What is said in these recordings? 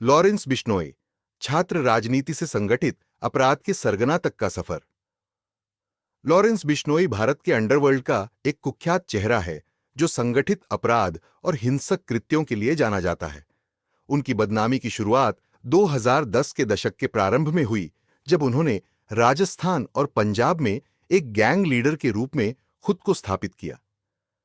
Lawrence Bishnoi, छात्र राजनीति से संगठित अपराध के सरगना तक का सफर। लॉरेंस बिश्नोई भारत के अंडरवर्ल्ड का एक कुख्यात चेहरा है जो संगठित अपराध और हिंसक कृत्यों के लिए जाना जाता है। उनकी बदनामी की शुरुआत 2010 के दशक के प्रारंभ में हुई, जब उन्होंने राजस्थान और पंजाब में एक गैंग लीडर के रूप में खुद को स्थापित किया।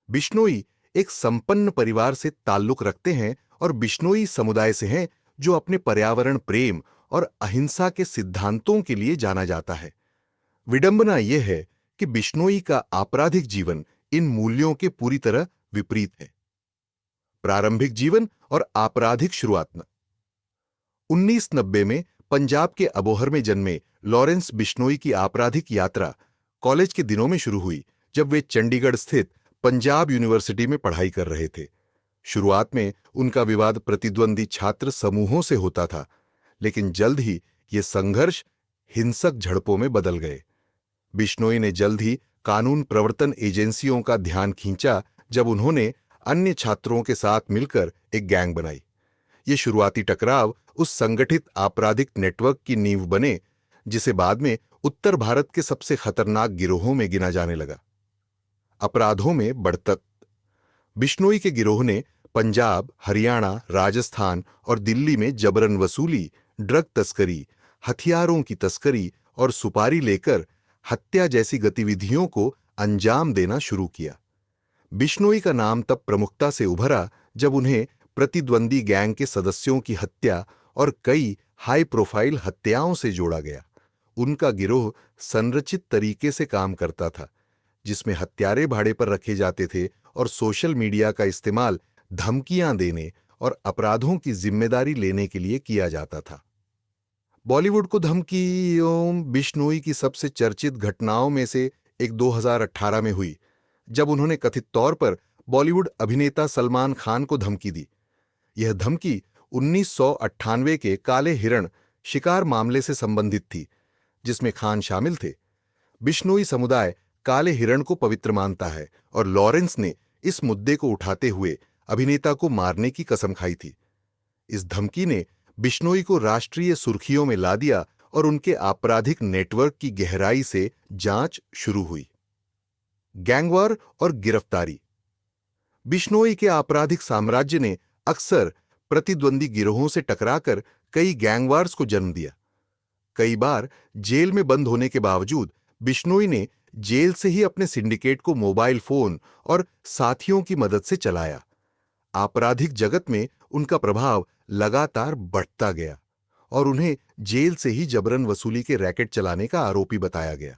बिश्नोई एक संपन्न परिवार से ताल्लुक रखते हैं और बिश्नोई समुदाय से हैं जो अपने पर्यावरण प्रेम और अहिंसा के सिद्धांतों के लिए जाना जाता है। विडंबना यह है कि बिश्नोई का आपराधिक जीवन इन मूल्यों के पूरी तरह विपरीत है। प्रारंभिक जीवन और आपराधिक शुरुआत। 1990 में पंजाब के अबोहर में जन्मे लॉरेंस बिश्नोई की आपराधिक यात्रा कॉलेज के दिनों में शुरू हुई, जब वे चंडीगढ़ स्थित पंजाब यूनिवर्सिटी में पढ़ाई कर रहे थे। शुरुआत में उनका विवाद प्रतिद्वंदी छात्र समूहों से होता था, लेकिन जल्द ही ये संघर्ष हिंसक झड़पों में बदल गए। बिश्नोई ने जल्द ही कानून प्रवर्तन एजेंसियों का ध्यान खींचा, जब उन्होंने अन्य छात्रों के साथ मिलकर एक गैंग बनाई। ये शुरुआती टकराव उस संगठित आपराधिक नेटवर्क की नींव बने, जिसे बाद में उत्तर भारत के सबसे खतरनाक गिरोहों में गिना जाने लगा। अपराधों में बढ़त। बिश्नोई के गिरोह ने पंजाब, हरियाणा, राजस्थान और दिल्ली में जबरन वसूली, ड्रग तस्करी, हथियारों की तस्करी और सुपारी लेकर हत्या जैसी गतिविधियों को अंजाम देना शुरू किया। बिश्नोई का नाम तब प्रमुखता से उभरा जब उन्हें प्रतिद्वंदी गैंग के सदस्यों की हत्या और कई हाई प्रोफाइल हत्याओं से जोड़ा गया। उनका गिरोह संरचित तरीके से काम करता था, जिसमें हत्यारे भाड़े पर रखे जाते थे और सोशल मीडिया का इस्तेमाल धमकियां देने और अपराधों की जिम्मेदारी लेने के लिए किया जाता था। बॉलीवुड को धमकियों। बिश्नोई की सबसे चर्चित घटनाओं में से एक 2018 में हुई, जब उन्होंने कथित तौर पर बॉलीवुड अभिनेता सलमान खान को धमकी दी। यह धमकी 1998 के काले हिरण शिकार मामले से संबंधित थी, जिसमें खान शामिल थे। बिश्नोई समुदाय काले हिरण को पवित्र मानता है और लॉरेंस ने इस मुद्दे को उठाते हुए अभिनेता को मारने की कसम खाई थी। इस धमकी ने बिश्नोई को राष्ट्रीय सुर्खियों में ला दिया और उनके आपराधिक नेटवर्क की गहराई से जांच शुरू हुई। गैंगवार और गिरफ्तारी। बिश्नोई के आपराधिक साम्राज्य ने अक्सर प्रतिद्वंदी गिरोहों से टकराकर कई गैंगवार्स को जन्म दिया। कई बार जेल में बंद होने के बावजूद बिश्नोई ने जेल से ही अपने सिंडिकेट को मोबाइल फोन और साथियों की मदद से चलाया। आपराधिक जगत में उनका प्रभाव लगातार बढ़ता गया और उन्हें जेल से ही जबरन वसूली के रैकेट चलाने का आरोपी बताया गया।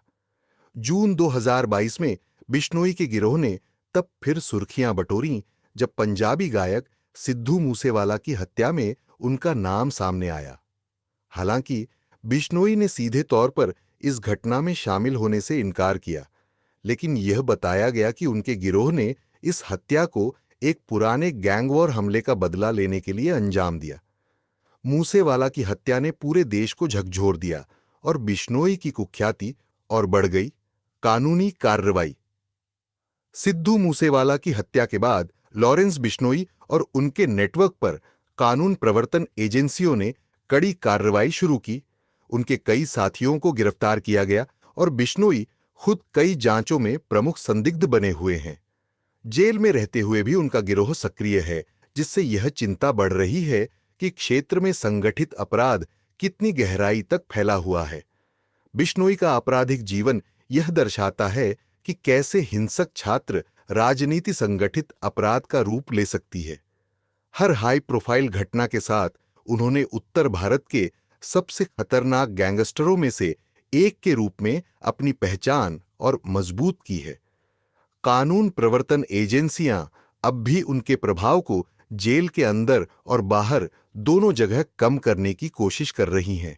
जून 2022 में बिश्नोई के गिरोह ने तब फिर सुर्खियां बटोरीं, जब पंजाबी गायक सिद्धू मूसेवाला की हत्या में उनका नाम सामने आया। हालांकि बिश्नोई ने सीधे तौर पर इस घटना में शामिल होने से इनकार किया, लेकिन यह बताया गया कि उनके गिरोह ने इस हत्या को एक पुराने गैंगवॉर हमले का बदला लेने के लिए अंजाम दिया। मूसेवाला की हत्या ने पूरे देश को झकझोर दिया और बिश्नोई की कुख्याति और बढ़ गई। कानूनी कार्रवाई। सिद्धू मूसेवाला की हत्या के बाद लॉरेंस बिश्नोई और उनके नेटवर्क पर कानून प्रवर्तन एजेंसियों ने कड़ी कार्रवाई शुरू की। उनके कई साथियों को गिरफ्तार किया गया और बिश्नोई खुद कई जांचों में प्रमुख संदिग्ध बने हुए हैं। जेल में रहते हुए भी उनका गिरोह सक्रिय है, जिससे यह चिंता बढ़ रही है कि क्षेत्र में संगठित अपराध कितनी गहराई तक फैला हुआ है। बिश्नोई का आपराधिक जीवन यह दर्शाता है कि कैसे हिंसक छात्र राजनीति संगठित अपराध का रूप ले सकती है। हर हाई प्रोफाइल घटना के साथ उन्होंने उत्तर भारत के सबसे खतरनाक गैंगस्टरों में से एक के रूप में अपनी पहचान और मजबूत की है। कानून प्रवर्तन एजेंसियां अब भी उनके प्रभाव को जेल के अंदर और बाहर दोनों जगह कम करने की कोशिश कर रही हैं,